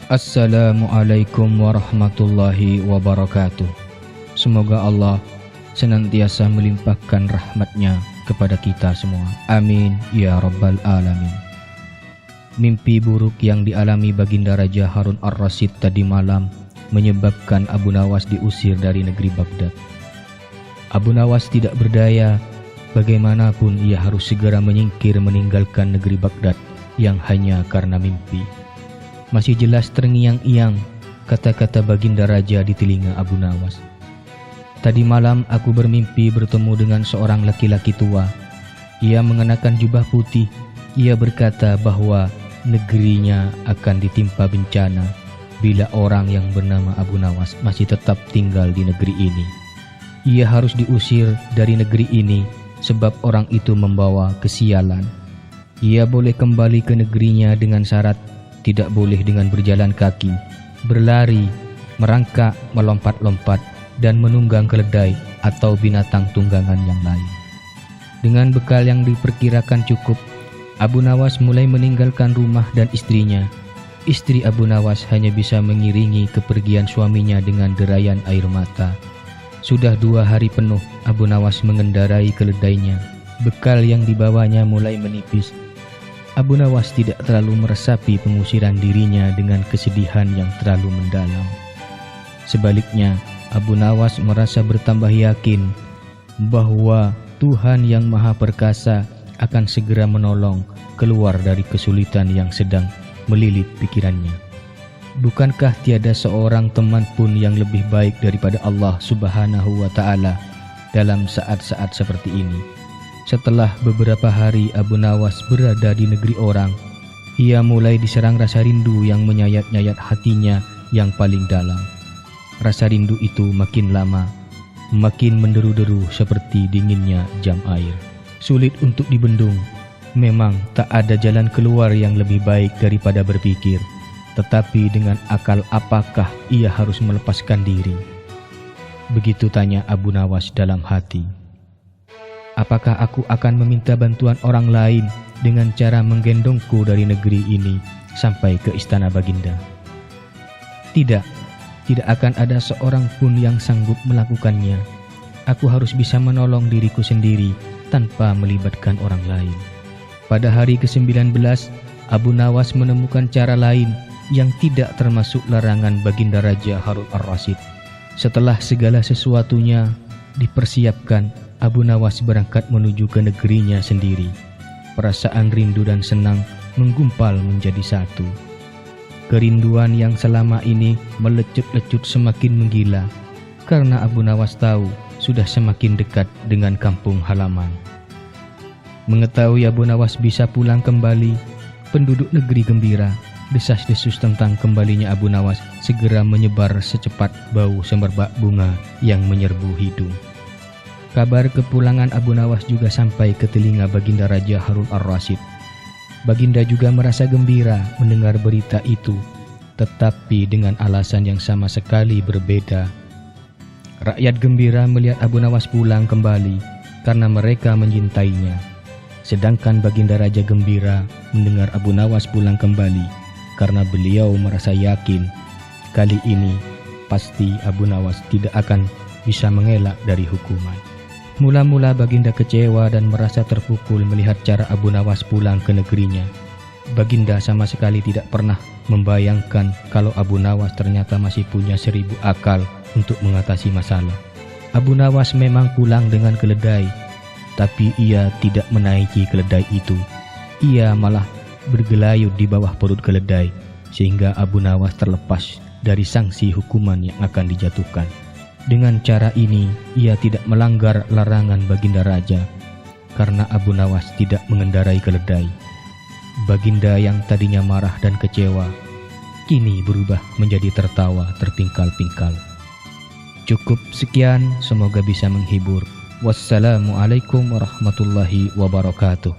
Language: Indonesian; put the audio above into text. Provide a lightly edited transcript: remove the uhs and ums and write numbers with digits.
Assalamualaikum warahmatullahi wabarakatuh. Semoga Allah senantiasa melimpahkan rahmatnya kepada kita semua. Amin ya rabbal alamin. Mimpi buruk yang dialami Baginda Raja Harun ar-Rasyid tadi malam menyebabkan Abu Nawas diusir dari negeri Baghdad. Abu Nawas tidak berdaya, bagaimanapun ia harus segera menyingkir meninggalkan negeri Baghdad yang hanya karena mimpi. Masih jelas terngiang-iang kata-kata Baginda Raja di telinga Abu Nawas. Tadi malam aku bermimpi bertemu dengan seorang laki-laki tua. Ia mengenakan jubah putih. Ia berkata bahwa negerinya akan ditimpa bencana bila orang yang bernama Abu Nawas masih tetap tinggal di negeri ini. Ia harus diusir dari negeri ini sebab orang itu membawa kesialan. Ia boleh kembali ke negerinya dengan syarat tidak boleh dengan berjalan kaki, berlari, merangkak, melompat-lompat, dan menunggang keledai atau binatang tunggangan yang lain. Dengan bekal yang diperkirakan cukup, Abu Nawas mulai meninggalkan rumah dan istrinya. Istri Abu Nawas hanya bisa mengiringi kepergian suaminya dengan derayan air mata. Sudah 2 hari penuh Abu Nawas mengendarai keledainya. Bekal yang dibawanya mulai menipis. Abu Nawas tidak terlalu meresapi pengusiran dirinya dengan kesedihan yang terlalu mendalam. Sebaliknya, Abu Nawas merasa bertambah yakin bahwa Tuhan yang Maha Perkasa akan segera menolong keluar dari kesulitan yang sedang melilit pikirannya. Bukankah tiada seorang teman pun yang lebih baik daripada Allah Subhanahu wa Ta'ala dalam saat-saat seperti ini? Setelah beberapa hari Abu Nawas berada di negeri orang, ia mulai diserang rasa rindu yang menyayat-nyayat hatinya yang paling dalam. Rasa rindu itu makin lama, makin menderu-deru seperti dinginnya jam air. Sulit untuk dibendung. Memang tak ada jalan keluar yang lebih baik daripada berpikir. Tetapi dengan akal apakah ia harus melepaskan diri? Begitu tanya Abu Nawas dalam hati. Apakah aku akan meminta bantuan orang lain dengan cara menggendongku dari negeri ini sampai ke istana Baginda? Tidak akan ada seorang pun yang sanggup melakukannya. Aku harus bisa menolong diriku sendiri tanpa melibatkan orang lain. Pada hari ke-19, Abu Nawas menemukan cara lain yang tidak termasuk larangan Baginda Raja Harun ar-Rasyid. Setelah segala sesuatunya dipersiapkan, Abu Nawas berangkat menuju ke negerinya sendiri. Perasaan rindu dan senang menggumpal menjadi satu. Kerinduan yang selama ini melecut-lecut semakin menggila, karena Abu Nawas tahu sudah semakin dekat dengan kampung halaman. Mengetahui Abu Nawas bisa pulang kembali, penduduk negeri gembira. Desas-desus tentang kembalinya Abu Nawas segera menyebar secepat bau semerbak bunga yang menyerbu hidung. Kabar kepulangan Abu Nawas juga sampai ke telinga Baginda Raja Harun ar-Rasyid. Baginda juga merasa gembira mendengar berita itu, tetapi dengan alasan yang sama sekali berbeda. Rakyat gembira melihat Abu Nawas pulang kembali karena mereka mencintainya. Sedangkan Baginda Raja gembira mendengar Abu Nawas pulang kembali karena beliau merasa yakin kali ini pasti Abu Nawas tidak akan bisa mengelak dari hukuman. Mula-mula Baginda kecewa dan merasa terpukul melihat cara Abu Nawas pulang ke negerinya. Baginda sama sekali tidak pernah membayangkan kalau Abu Nawas ternyata masih punya 1000 akal untuk mengatasi masalah. Abu Nawas memang pulang dengan keledai, tapi ia tidak menaiki keledai itu. Ia malah bergelayut di bawah perut keledai, sehingga Abu Nawas terlepas dari sanksi hukuman yang akan dijatuhkan. Dengan cara ini, ia tidak melanggar larangan Baginda Raja, karena Abu Nawas tidak mengendarai keledai. Baginda yang tadinya marah dan kecewa, kini berubah menjadi tertawa terpingkal-pingkal. Cukup sekian, semoga bisa menghibur. Wassalamualaikum warahmatullahi wabarakatuh.